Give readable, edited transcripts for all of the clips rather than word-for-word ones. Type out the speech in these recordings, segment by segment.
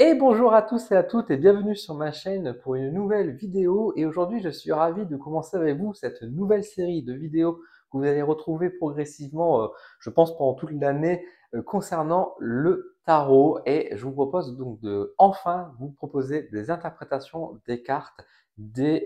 Et bonjour à tous et à toutes et bienvenue sur ma chaîne pour une nouvelle vidéo. Et aujourd'hui, je suis ravi de commencer avec vous cette nouvelle série de vidéos que vous allez retrouver progressivement, je pense, pendant toute l'année concernant le tarot. Et je vous propose donc de enfin vous proposer des interprétations des cartes du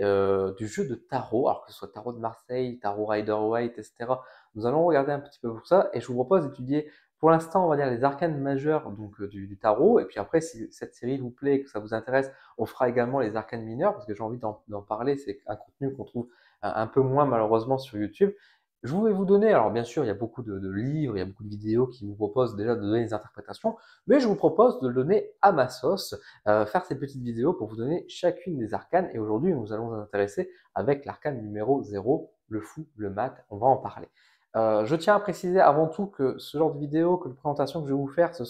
jeu de tarot, alors que ce soit tarot de Marseille, tarot Rider-Waite, etc. Nous allons regarder un petit peu pour ça et je vous propose d'étudier pour l'instant, on va dire les arcanes majeures donc, du tarot. Et puis après, si cette série vous plaît et que ça vous intéresse, on fera également les arcanes mineures parce que j'ai envie d'en parler. C'est un contenu qu'on trouve un peu moins malheureusement sur YouTube. Je vais vous donner, alors bien sûr, il y a beaucoup de livres, il y a beaucoup de vidéos qui vous proposent déjà de donner des interprétations, mais je vous propose de le donner à ma sauce, faire ces petites vidéos pour vous donner chacune des arcanes. Et aujourd'hui, nous allons nous intéresser avec l'arcane numéro 0, le fou, le mat, on va en parler. Je tiens à préciser avant tout que ce genre de vidéo, que de présentation que je vais vous faire, ce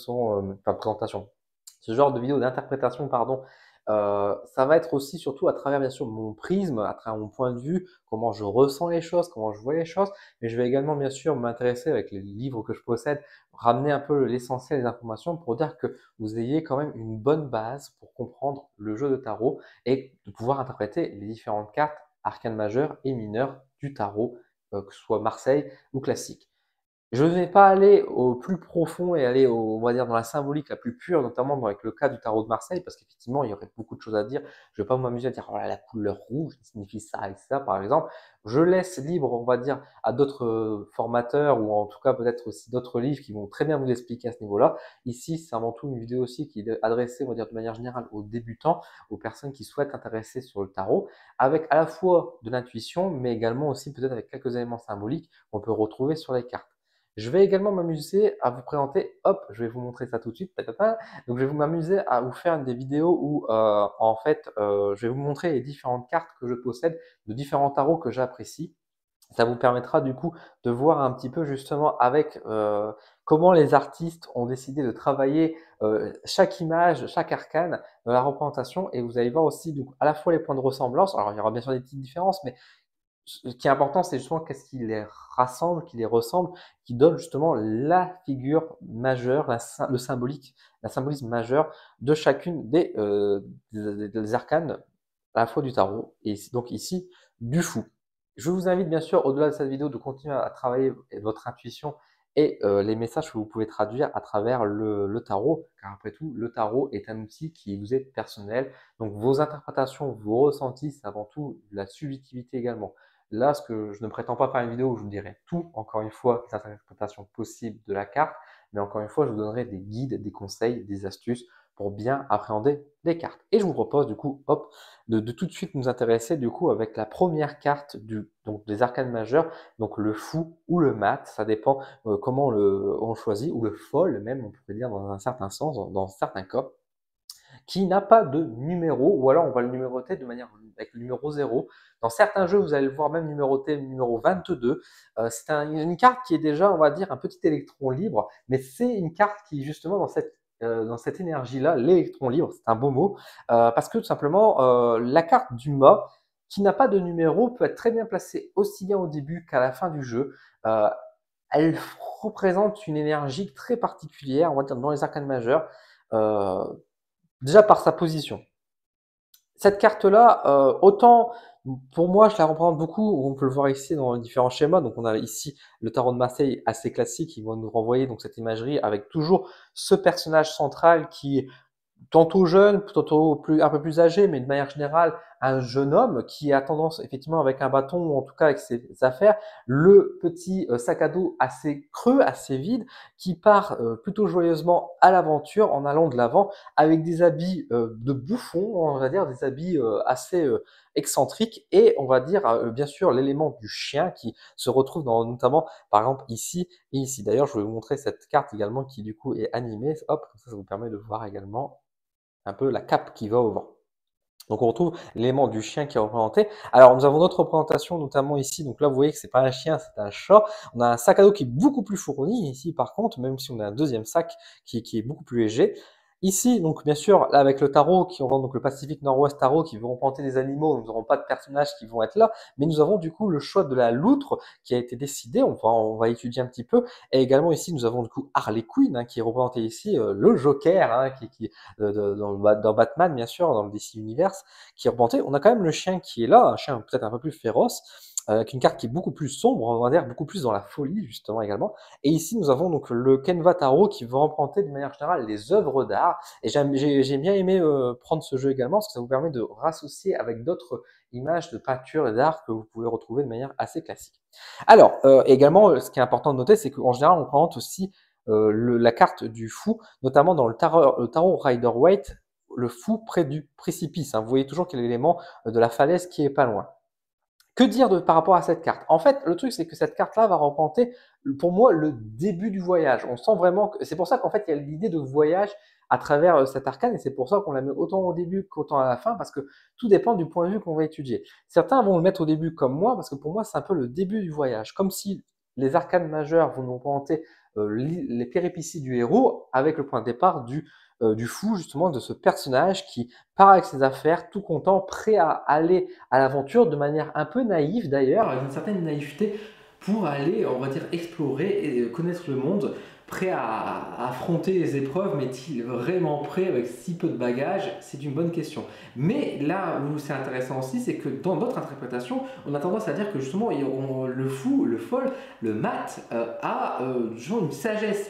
genre de vidéo d'interprétation, pardon, ça va être aussi surtout à travers bien sûr mon prisme, à travers mon point de vue, comment je ressens les choses, comment je vois les choses, mais je vais également bien sûr m'intéresser avec les livres que je possède, ramener un peu l'essentiel des informations pour dire que vous ayez quand même une bonne base pour comprendre le jeu de tarot et de pouvoir interpréter les différentes cartes arcanes majeures et mineures du tarot que ce soit Marseille ou classique. Je ne vais pas aller au plus profond et aller, on va dire, dans la symbolique la plus pure, notamment avec le cas du tarot de Marseille, parce qu'effectivement, il y aurait beaucoup de choses à dire. Je ne vais pas m'amuser à dire, oh là, la couleur rouge signifie ça et ça, par exemple. Je laisse libre, on va dire, à d'autres formateurs ou en tout cas peut-être aussi d'autres livres qui vont très bien vous expliquer à ce niveau-là. Ici, c'est avant tout une vidéo aussi qui est adressée, on va dire, de manière générale aux débutants, aux personnes qui souhaitent s'intéresser sur le tarot, avec à la fois de l'intuition, mais également aussi peut-être avec quelques éléments symboliques qu'on peut retrouver sur les cartes. Je vais également m'amuser à vous présenter, hop, je vais vous montrer ça tout de suite, tatata. Donc je vais m'amuser à vous faire des vidéos où en fait je vais vous montrer les différentes cartes que je possède, de différents tarots que j'apprécie. Ça vous permettra du coup de voir un petit peu justement avec comment les artistes ont décidé de travailler chaque image, chaque arcane, la représentation, et vous allez voir aussi donc, à la fois les points de ressemblance. Alors il y aura bien sûr des petites différences, mais ce qui est important, c'est justement qu'est-ce qui les rassemble, qui les ressemble, qui donne justement la figure majeure, le symbolique, la symbolisme majeur de chacune des arcanes, à la fois du tarot et donc ici du fou. Je vous invite bien sûr, au-delà de cette vidéo, de continuer à travailler votre intuition et les messages que vous pouvez traduire à travers le tarot, car après tout, le tarot est un outil qui vous est personnel. Donc vos interprétations, vos ressentis, c'est avant tout de la subjectivité également. Là, ce que je ne prétends pas faire une vidéo où je vous dirai tout, encore une fois, les interprétations possibles de la carte, mais encore une fois, je vous donnerai des guides, des conseils, des astuces pour bien appréhender les cartes. Et je vous propose du coup, hop, de tout de suite nous intéresser du coup avec la première carte donc des arcanes majeures, donc le fou ou le mat, ça dépend comment on le choisit, ou le folle même, on pourrait dire dans un certain sens, dans certains cas, qui n'a pas de numéro, ou alors on va le numéroter de manière avec le numéro 0. Dans certains jeux, vous allez le voir même numéroté numéro 22. C'est une carte qui est déjà, on va dire, un petit électron libre, mais c'est une carte qui, justement, dans cette énergie-là, l'électron libre, c'est un beau mot, parce que tout simplement, la carte du mât, qui n'a pas de numéro, peut être très bien placée aussi bien au début qu'à la fin du jeu. Euh, Elle représente une énergie très particulière, on va dire, dans les arcanes majeures. Euh, Déjà par sa position. Cette carte-là, autant pour moi, je la représente beaucoup, on peut le voir ici dans les différents schémas. Donc on a ici le tarot de Marseille assez classique, qui va nous renvoyer donc cette imagerie avec toujours ce personnage central qui tantôt jeune, tantôt un peu plus âgé, mais de manière générale, un jeune homme qui a tendance, effectivement, avec un bâton, ou en tout cas avec ses affaires, le petit sac à dos assez creux, assez vide, qui part plutôt joyeusement à l'aventure en allant de l'avant, avec des habits de bouffon, on va dire, des habits assez excentriques, et on va dire, bien sûr, l'élément du chien qui se retrouve notamment, par exemple, ici et ici. D'ailleurs, je vais vous montrer cette carte également qui, du coup, est animée. Hop, comme ça vous permet de voir également un peu la cape qui va au vent. Donc on retrouve l'élément du chien qui est représenté. Alors nous avons d'autres représentations, notamment ici. Donc là vous voyez que c'est pas un chien, c'est un chat. On a un sac à dos qui est beaucoup plus fourni ici par contre, même si on a un deuxième sac qui est beaucoup plus léger. Ici, donc bien sûr, là avec le tarot, qui représente donc le Pacifique Nord-Ouest Tarot, qui vont représenter des animaux, nous n'aurons pas de personnages qui vont être là, mais nous avons du coup le choix de la loutre qui a été décidé, on va étudier un petit peu, et également ici nous avons du coup Harley Quinn, hein, qui est représenté ici, le Joker, hein, dans Batman bien sûr, dans le DC Universe, qui est représenté. On a quand même le chien qui est là, un chien peut-être un peu plus féroce, avec une carte qui est beaucoup plus sombre, on va dire beaucoup plus dans la folie justement également. Et ici, nous avons donc le Kenva Tarot qui va représenter de manière générale les œuvres d'art. Et j'ai bien aimé prendre ce jeu également parce que ça vous permet de rassocier avec d'autres images de peinture et d'art que vous pouvez retrouver de manière assez classique. Alors, également, ce qui est important de noter, c'est qu'en général, on présente aussi la carte du fou, notamment dans le tarot Rider-Waite, le fou près du précipice, hein. Vous voyez toujours qu'il y a l'élément de la falaise qui est pas loin. Que dire par rapport à cette carte? En fait, le truc, c'est que cette carte-là va représenter, pour moi, le début du voyage. On sent vraiment que c'est pour ça qu'en fait, il y a l'idée de voyage à travers cet arcane, et c'est pour ça qu'on la met autant au début qu'autant à la fin, parce que tout dépend du point de vue qu'on va étudier. Certains vont le mettre au début comme moi, parce que pour moi, c'est un peu le début du voyage, comme si les arcanes majeures vont nous représenter les péripéties du héros, avec le point de départ du fou, justement, de ce personnage qui part avec ses affaires, tout content, prêt à aller à l'aventure de manière un peu naïve d'ailleurs, avec une certaine naïveté pour aller, on va dire, explorer et connaître le monde, prêt à affronter les épreuves, mais est-il vraiment prêt avec si peu de bagages? C'est une bonne question. Mais là où c'est intéressant aussi, c'est que dans notre interprétation, on a tendance à dire que justement, le fou, le folle, le mat a genre une sagesse,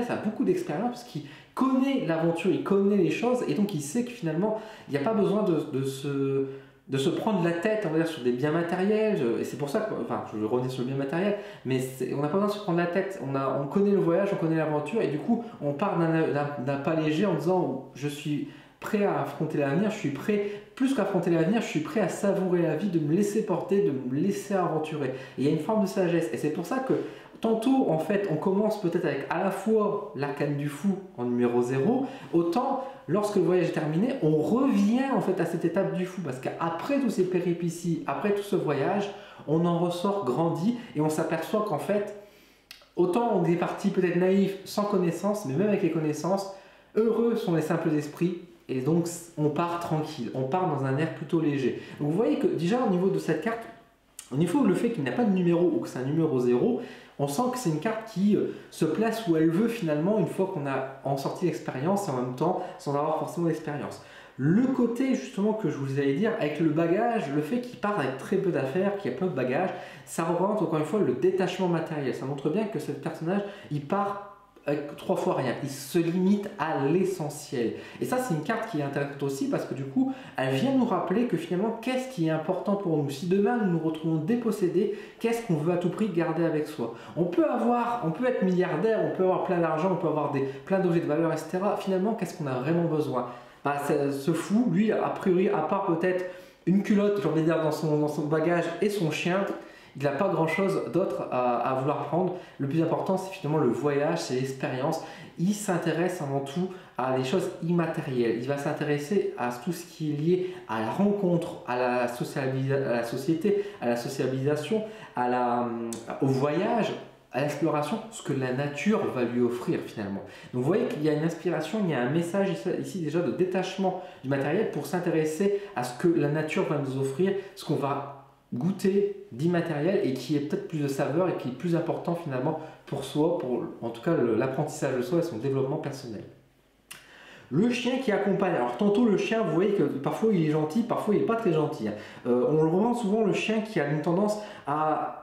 a beaucoup d'expérience, parce qu'il connaît l'aventure, il connaît les choses, et donc il sait que finalement, il n'y a pas besoin de se prendre la tête, on va dire, sur des biens matériels. Et c'est pour ça que, enfin, je vais revenir sur le bien matériel, mais on n'a pas besoin de se prendre la tête. On connaît le voyage, on connaît l'aventure, et du coup, on part d'un pas léger en disant, je suis prêt à affronter l'avenir, je suis prêt, plus qu'affronter l'avenir, je suis prêt à savourer la vie, de me laisser porter, de me laisser aventurer. Et il y a une forme de sagesse, et c'est pour ça que tantôt, en fait, on commence peut-être avec à la fois l'arcane du fou en numéro 0, autant lorsque le voyage est terminé, on revient en fait à cette étape du fou, parce qu'après tous ces péripéties, après tout ce voyage, on en ressort grandi et on s'aperçoit qu'en fait, autant on est parti peut-être naïf, sans connaissance, mais même avec les connaissances, heureux sont les simples esprits. Et donc on part tranquille, on part dans un air plutôt léger. Donc vous voyez que déjà au niveau de cette carte, au niveau le fait qu'il n'y a pas de numéro ou que c'est un numéro 0, on sent que c'est une carte qui se place où elle veut finalement une fois qu'on a en sorti l'expérience et en même temps sans avoir forcément l'expérience. Le côté justement que je vous allais dire avec le bagage, le fait qu'il part avec très peu d'affaires, qu'il y a peu de bagages, ça représente encore une fois le détachement matériel. Ça montre bien que ce personnage, il part avec 3 fois rien, il se limite à l'essentiel. Et ça, c'est une carte qui est intéressante aussi parce que du coup, elle vient nous rappeler que finalement, qu'est-ce qui est important pour nous? Si demain nous nous retrouvons dépossédés, qu'est-ce qu'on veut à tout prix garder avec soi? On peut être milliardaire, on peut avoir plein d'argent, on peut avoir plein d'objets de valeur, etc. Finalement, qu'est-ce qu'on a vraiment besoin? Bah, ce fou, lui, a priori, à part peut-être une culotte, j'ai envie de dire, dans son bagage et son chien, il n'a pas grand-chose d'autre à vouloir prendre. Le plus important, c'est finalement le voyage, c'est l'expérience. Il s'intéresse avant tout à des choses immatérielles. Il va s'intéresser à tout ce qui est lié à la rencontre, à la société, à la sociabilisation, au voyage, à l'exploration, ce que la nature va lui offrir finalement. Donc vous voyez qu'il y a une inspiration, il y a un message ici déjà de détachement du matériel pour s'intéresser à ce que la nature va nous offrir, ce qu'on va goûter d'immatériel et qui est peut-être plus de saveur et qui est plus important finalement pour soi, pour en tout cas l'apprentissage de soi et son développement personnel. Le chien qui accompagne, alors tantôt le chien, vous voyez que parfois il est gentil, parfois il n'est pas très gentil. On le revoit souvent le chien qui a une tendance à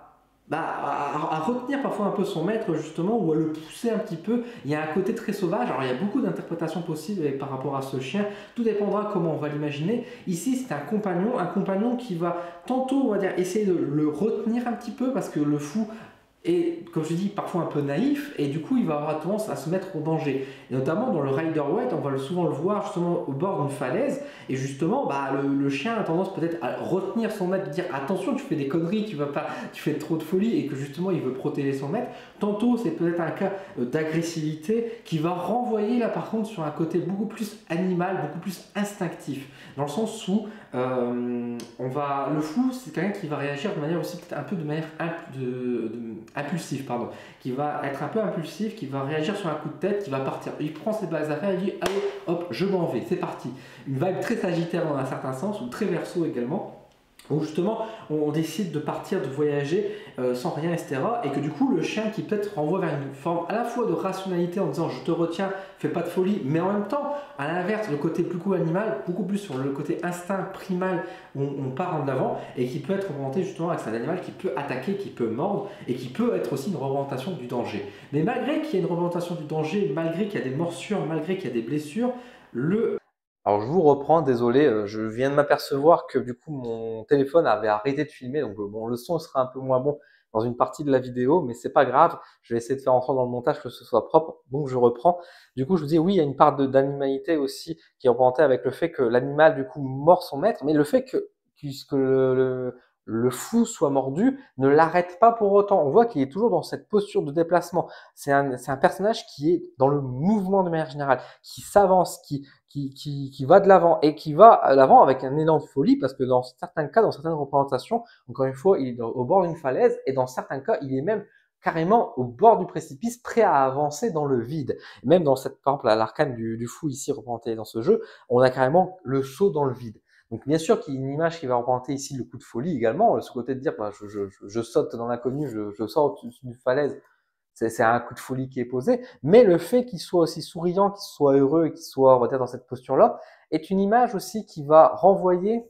retenir parfois un peu son maître justement ou à le pousser un petit peu. Il y a un côté très sauvage, alors il y a beaucoup d'interprétations possibles par rapport à ce chien, tout dépendra comment on va l'imaginer. Ici c'est un compagnon qui va tantôt on va dire essayer de le retenir un petit peu parce que le fou est, comme je dis, parfois un peu naïf et du coup il va avoir tendance à se mettre en danger. Et notamment dans le Rider-Waite, on va souvent le voir justement au bord d'une falaise et justement le chien a tendance peut-être à retenir son maître, dire attention tu fais des conneries, tu fais trop de folie et que justement il veut protéger son maître. Tantôt c'est peut-être un cas d'agressivité qui va renvoyer là par contre sur un côté beaucoup plus animal, beaucoup plus instinctif, dans le sens où le fou c'est quelqu'un qui va réagir de manière aussi peut-être un peu de manière impulsif, pardon, qui va être un peu impulsif, qui va réagir sur un coup de tête, qui va partir. Il prend ses affaires et dit allez, hop, je m'en vais, c'est parti. Une vibe très sagittaire dans un certain sens, ou très verso également, où justement on décide de partir, de voyager sans rien, etc. Et que du coup le chien qui peut-être renvoie vers une forme à la fois de rationalité en disant je te retiens, fais pas de folie, mais en même temps, à l'inverse, le côté plus animal, beaucoup plus sur le côté instinct primal où on part en avant et qui peut être représenté justement avec un animal qui peut attaquer, qui peut mordre et qui peut être aussi une représentation du danger. Mais malgré qu'il y ait une représentation du danger, malgré qu'il y a des morsures, malgré qu'il y a des blessures, alors je vous reprends, désolé, je viens de m'apercevoir que du coup mon téléphone avait arrêté de filmer, donc bon, le son sera un peu moins bon dans une partie de la vidéo, mais c'est pas grave, je vais essayer de faire en sorte dans le montage que ce soit propre, donc je reprends. Du coup je vous dis oui, il y a une part d'animalité aussi qui est représentée avec le fait que l'animal du coup mord son maître, mais le fait que le fou soit mordu ne l'arrête pas pour autant. On voit qu'il est toujours dans cette posture de déplacement. C'est un personnage qui est dans le mouvement de manière générale, qui s'avance, qui va de l'avant et qui va à l'avant avec un élan de folie parce que dans certains cas, dans certaines représentations, encore une fois, il est au bord d'une falaise et dans certains cas, il est même carrément au bord du précipice, prêt à avancer dans le vide. Même dans cette, par exemple, l'arcane du fou ici représenté dans ce jeu, on a carrément le saut dans le vide. Donc bien sûr qu'il y a une image qui va représenter ici le coup de folie également, ce côté de dire bah, je saute dans l'inconnu, je sors au-dessus d'une falaise, c'est un coup de folie qui est posé, mais le fait qu'il soit aussi souriant, qu'il soit heureux et qu'il soit, on va dire, dans cette posture-là, est une image aussi qui va renvoyer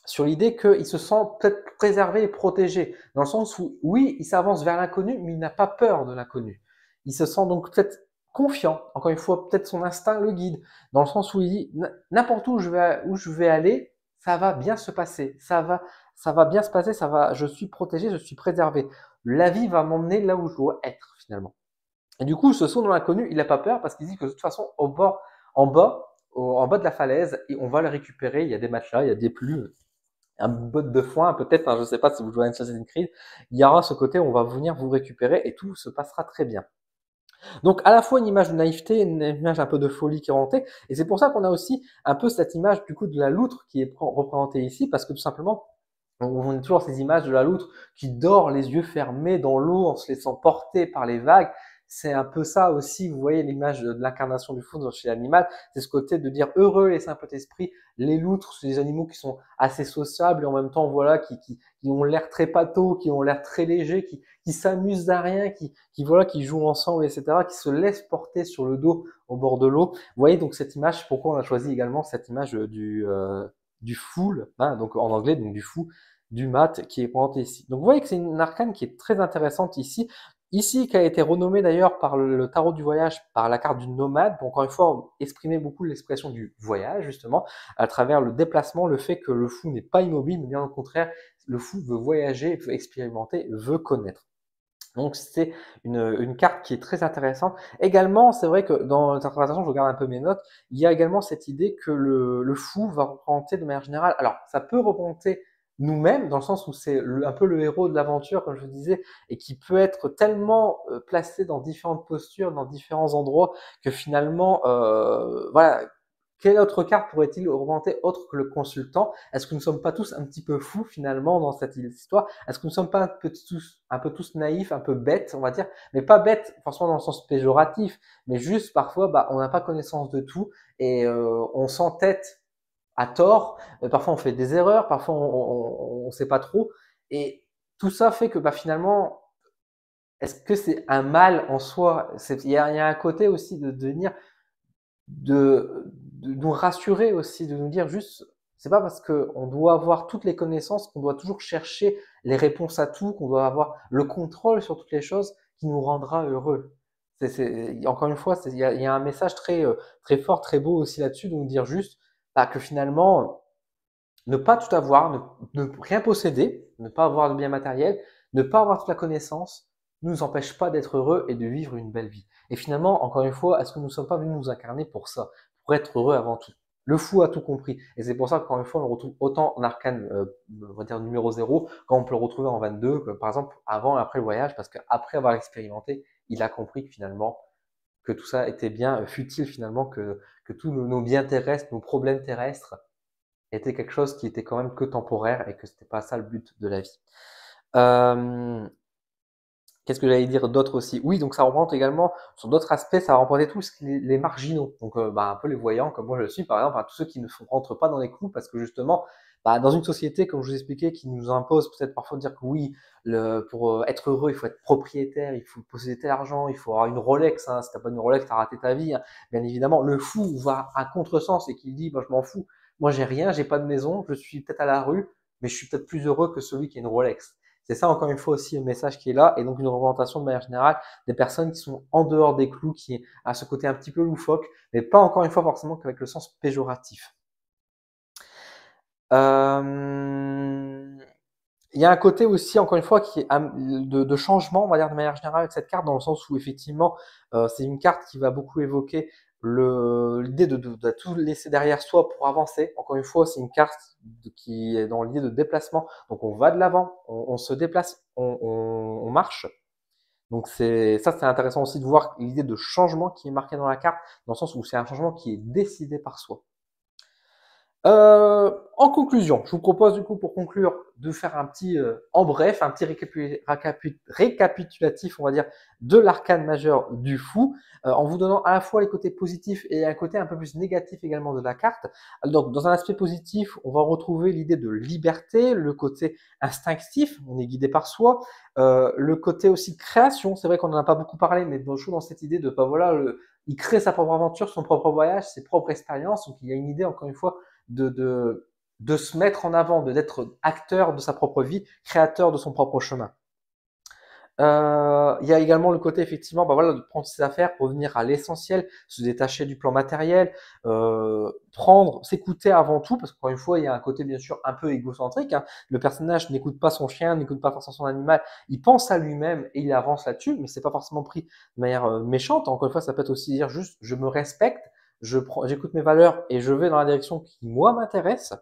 sur l'idée qu'il se sent peut-être préservé et protégé, dans le sens où, oui, il s'avance vers l'inconnu, mais il n'a pas peur de l'inconnu. Il se sent donc peut-être confiant, encore une fois, peut-être son instinct le guide, dans le sens où il dit, n'importe où je vais aller, ça va bien se passer, ça va bien se passer, je suis protégé, je suis préservé. La vie va m'emmener là où je dois être, finalement. Et du coup, ce saut dans l'inconnu, il n'a pas peur parce qu'il dit que de toute façon, en bas, en bas de la falaise, et on va le récupérer. Il y a des matelas, il y a des plumes, un botte de foin, peut-être, hein, je ne sais pas si vous jouez à Assassin's Creed. Il y aura ce côté où on va venir vous récupérer et tout se passera très bien. Donc, à la fois une image de naïveté, une image un peu de folie qui est remontée. Et c'est pour ça qu'on a aussi un peu cette image, du coup, de la loutre qui est représentée ici parce que tout simplement, on a toujours ces images de la loutre qui dort les yeux fermés dans l'eau en se laissant porter par les vagues. C'est un peu ça aussi, vous voyez l'image de l'incarnation du fou chez l'animal, c'est ce côté de dire heureux les saints esprits. Les loutres, c'est des animaux qui sont assez sociables et en même temps, voilà, qui ont l'air très pâteaux, qui ont l'air très légers, qui s'amusent à rien, voilà, qui jouent ensemble, etc., qui se laissent porter sur le dos au bord de l'eau. Vous voyez donc cette image, pourquoi on a choisi également cette image du fool, hein, donc en anglais, donc du fou, du mat qui est présenté ici. Donc vous voyez que c'est une arcane qui est très intéressante ici. Ici, qui a été renommée d'ailleurs par le tarot du voyage, par la carte du nomade, pour encore une fois exprimer beaucoup l'expression du voyage, justement, à travers le déplacement, le fait que le fou n'est pas immobile, mais bien au contraire, le fou veut voyager, veut expérimenter, veut connaître. Donc c'est une carte qui est très intéressante. Également, c'est vrai que dans l'interprétation, je regarde un peu mes notes, il y a également cette idée que le fou va représenter de manière générale. Alors, ça peut représenter nous-mêmes, dans le sens où c'est un peu le héros de l'aventure, comme je vous disais, et qui peut être tellement placé dans différentes postures, dans différents endroits, que finalement, voilà, quelle autre carte pourrait-il représenter autre que le consultant? Est-ce que nous ne sommes pas tous un petit peu fous finalement dans cette histoire? Est-ce que nous ne sommes pas un peu tous naïfs, un peu bêtes, on va dire, mais pas bêtes forcément dans le sens péjoratif, mais juste parfois bah, on n'a pas connaissance de tout et on s'entête à tort, parfois on fait des erreurs, parfois on ne sait pas trop, et tout ça fait que bah, finalement, est-ce que c'est un mal en soi? Il y a un côté aussi de devenir de nous rassurer aussi, de nous dire juste, c'est pas parce qu'on doit avoir toutes les connaissances, qu'on doit toujours chercher les réponses à tout, qu'on doit avoir le contrôle sur toutes les choses qui nous rendra heureux. Encore une fois, il y a un message très fort, très beau aussi là-dessus, de nous dire juste bah, que finalement, ne pas tout avoir, ne rien posséder, ne pas avoir de biens matériels, ne pas avoir toute la connaissance, ne nous empêche pas d'être heureux et de vivre une belle vie. Et finalement, encore une fois, est-ce que nous ne sommes pas venus nous incarner pour ça, pour être heureux avant tout? Le fou a tout compris. Et c'est pour ça qu'encore une fois, on le retrouve autant en arcane, on va dire numéro 0, quand on peut le retrouver en 22, que, par exemple, avant et après le voyage, parce qu'après avoir expérimenté, il a compris que finalement, que tout ça était bien futile finalement, que tous nos biens terrestres, nos problèmes terrestres, était quelque chose qui était quand même que temporaire et que c'était pas ça le but de la vie. Euh, Qu'est-ce que j'allais dire d'autre aussi? Oui, donc ça représente également, sur d'autres aspects, ça va représenter tous les marginaux. Donc, un peu les voyants, comme moi je le suis, par exemple, tous ceux qui ne rentrent pas dans les clous, parce que justement, dans une société, comme je vous expliquais, qui nous impose peut-être parfois de dire que oui, pour être heureux, il faut être propriétaire, il faut posséder tel argent, il faut avoir une Rolex. Hein, si t'as pas une Rolex, t'as raté ta vie. Hein. Bien évidemment, le fou va à contresens et qui dit, bah, je m'en fous. Moi, j'ai rien, j'ai pas de maison, je suis peut-être à la rue, mais je suis peut-être plus heureux que celui qui a une Rolex. C'est ça, encore une fois, aussi le message qui est là, et donc une représentation de manière générale des personnes qui sont en dehors des clous, qui a ce côté un petit peu loufoque, mais pas encore une fois forcément qu'avec le sens péjoratif. Euh, Il y a un côté aussi, encore une fois, qui est de changement, on va dire de manière générale avec cette carte, dans le sens où effectivement, c'est une carte qui va beaucoup évoquer l'idée de tout laisser derrière soi pour avancer. Encore une fois, c'est une carte qui est dans l'idée de déplacement. Donc on va de l'avant, on se déplace, on marche. Donc c'est intéressant aussi de voir l'idée de changement qui est marquée dans la carte, dans le sens où c'est un changement qui est décidé par soi. En conclusion, je vous propose du coup pour conclure de faire un petit, en bref, un petit récapitulatif, on va dire, de l'arcane majeur du fou, en vous donnant à la fois les côtés positifs et un côté un peu plus négatif également de la carte. Donc, dans un aspect positif, on va retrouver l'idée de liberté, le côté instinctif, on est guidé par soi, le côté aussi création. C'est vrai qu'on n'en a pas beaucoup parlé, mais dans cette idée de, bah voilà, il crée sa propre aventure, son propre voyage, ses propres expériences. Donc, il y a une idée, encore une fois, de se mettre en avant, d'être acteur de sa propre vie, créateur de son propre chemin. Il y a également le côté effectivement, bah voilà, de prendre ses affaires, revenir à l'essentiel, se détacher du plan matériel, prendre, s'écouter avant tout, parce qu'encore une fois, il y a un côté bien sûr un peu égocentrique. Hein. Le personnage n'écoute pas son chien, n'écoute pas forcément son animal, il pense à lui-même et il avance là-dessus, mais c'est pas forcément pris de manière méchante. Encore une fois, ça peut être aussi dire juste, je me respecte, j'écoute mes valeurs et je vais dans la direction qui moi m'intéresse.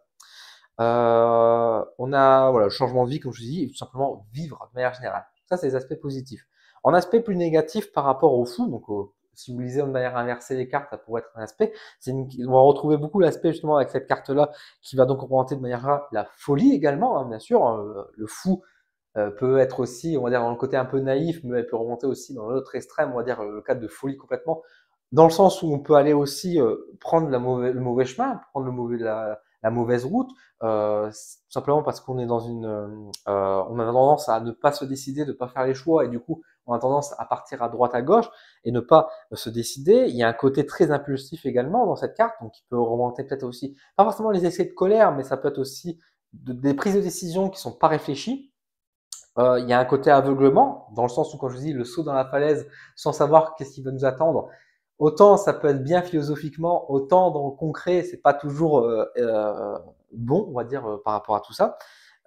On a voilà, le changement de vie, comme je vous dis, et tout simplement vivre de manière générale. Ça, c'est les aspects positifs. En aspect plus négatif par rapport au fou, donc si vous lisez de manière inversée les cartes, ça pourrait être un aspect. On va retrouver beaucoup l'aspect justement avec cette carte-là qui va donc représenter de manière générale la folie également, hein, bien sûr. Le fou peut être aussi, on va dire, dans le côté un peu naïf, mais elle peut remonter aussi dans l'autre extrême, on va dire le cadre de folie complètement, dans le sens où on peut aller aussi prendre le mauvais chemin, prendre la mauvaise route, simplement parce qu'on est dans on a tendance à ne pas se décider, de ne pas faire les choix, et du coup, on a tendance à partir à droite, à gauche, et ne pas se décider. Il y a un côté très impulsif également dans cette carte, donc qui peut remonter peut-être aussi, pas forcément les excès de colère, mais ça peut être aussi des prises de décision qui sont pas réfléchies. Il y a un côté aveuglement, dans le sens où, quand je vous dis, le saut dans la falaise sans savoir qu'est-ce qui va nous attendre, autant ça peut être bien philosophiquement, autant dans le concret, c'est pas toujours bon, on va dire, par rapport à tout ça.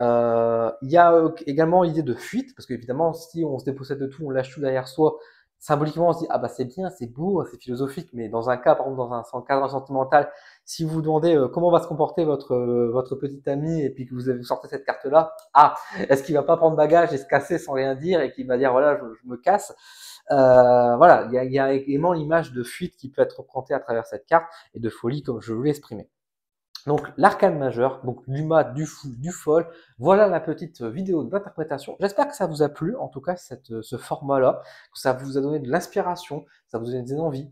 Il y a également l'idée de fuite, parce qu'évidemment, si on se dépossède de tout, on lâche tout derrière soi, symboliquement, on se dit, ah bah c'est bien, c'est beau, c'est philosophique, mais dans un cas, par exemple, dans un cadre sentimental, si vous vous demandez comment va se comporter votre petit ami, et puis que vous sortez cette carte-là, ah, est-ce qu'il va pas prendre bagage et se casser sans rien dire, et qu'il va dire, voilà, je me casse. Voilà, il y a également l'image de fuite qui peut être représentée à travers cette carte, et de folie, comme je vous l'ai exprimé. Donc l'arcane majeur, donc du mat, du fou, du folle, voilà la petite vidéo d'interprétation. J'espère que ça vous a plu, en tout cas ce format-là, que ça vous a donné de l'inspiration, ça vous a donné des envies.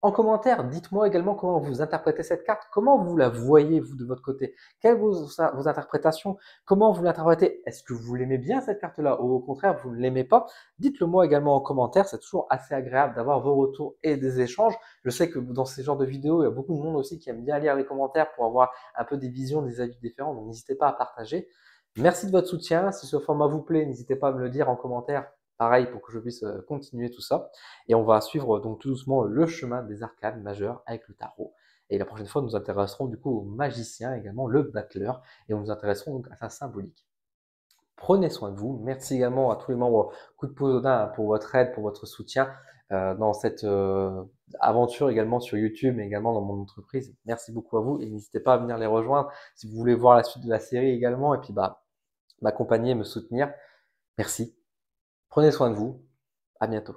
En commentaire, dites-moi également comment vous interprétez cette carte, comment vous la voyez, vous, de votre côté. Quelles sont vos interprétations? Comment vous l'interprétez? Est-ce que vous l'aimez bien, cette carte-là, ou au contraire, vous ne l'aimez pas? Dites-le moi également en commentaire, c'est toujours assez agréable d'avoir vos retours et des échanges. Je sais que dans ces genres de vidéos, il y a beaucoup de monde aussi qui aime bien lire les commentaires pour avoir un peu des visions, des avis différents, donc n'hésitez pas à partager. Merci de votre soutien, si ce format vous plaît, n'hésitez pas à me le dire en commentaire, pareil, pour que je puisse continuer tout ça. Et on va suivre donc tout doucement le chemin des arcanes majeures avec le tarot. Et la prochaine fois, nous nous intéresserons du coup au magicien, également le battleur, et nous nous intéresserons donc à sa symbolique. Prenez soin de vous. Merci également à tous les membres Coup de pouce pour votre aide, pour votre soutien dans cette aventure également sur YouTube, mais également dans mon entreprise. Merci beaucoup à vous, et n'hésitez pas à venir les rejoindre si vous voulez voir la suite de la série également, et puis m'accompagner, me soutenir. Merci. Prenez soin de vous. À bientôt.